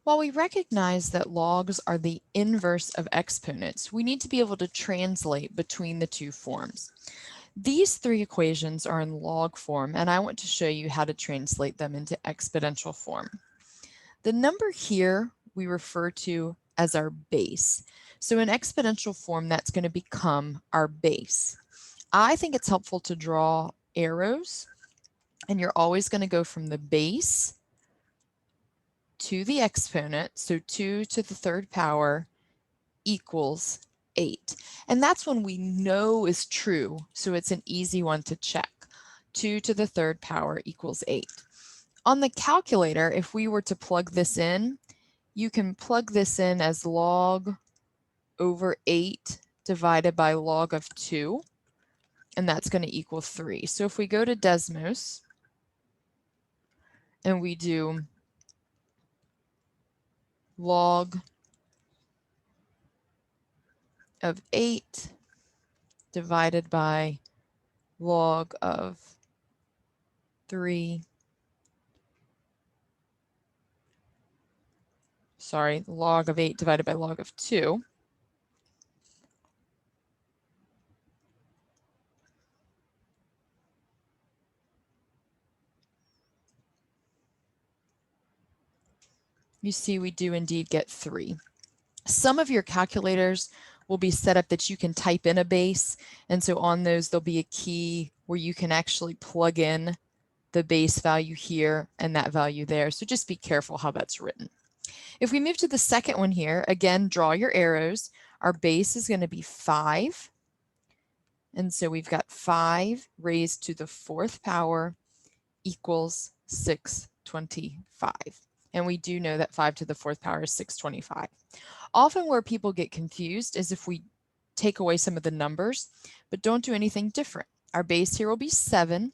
While we recognize that logs are the inverse of exponents, we need to be able to translate between the two forms. These three equations are in log form, and I want to show you how to translate them into exponential form. The number here we refer to as our base. So in exponential form, that's going to become our base. I think it's helpful to draw arrows, and you're always going to go from the base to the exponent, so 2 to the third power equals 8. And that's one we know is true, so it's an easy one to check. 2 to the third power equals 8. On the calculator, if we were to plug this in, you can plug this in as log over 8 divided by log of 2, and that's going to equal 3. So if we go to Desmos and we do log of 8 divided by log of 3, log of 8 divided by log of 2, you see we do indeed get 3. Some of your calculators will be set up that you can type in a base, and so on those there'll be a key where you can actually plug in the base value here and that value there, so just be careful how that's written. If we move to the second one here, again, draw your arrows. Our base is going to be 5, and so we've got 5 raised to the 4th power equals 625. And we do know that 5 to the 4th power is 625. Often where people get confused is if we take away some of the numbers, but don't do anything different. Our base here will be 7.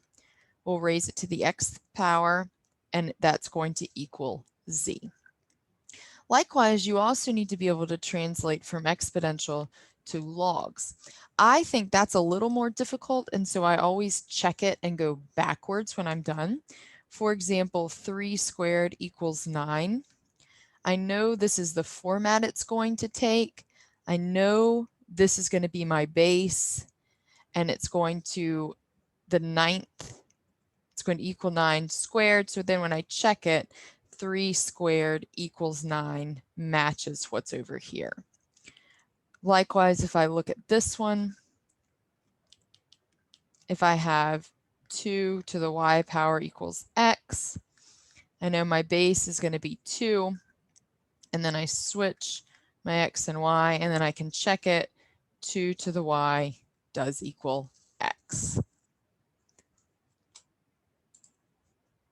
We'll raise it to the xth power, and that's going to equal z. Likewise, you also need to be able to translate from exponential to logs. I think that's a little more difficult, and so I always check it and go backwards when I'm done. For example, 3 squared equals 9. I know this is the format it's going to take. I know this is going to be my base, and it's going to the 9th. It's going to equal 9 squared. So then when I check it, 3 squared equals 9 matches what's over here. Likewise, if I look at this one, if I have 2 to the y power equals x, I know my base is going to be 2, and then I switch my x and y, and then I can check it. 2 to the y does equal x.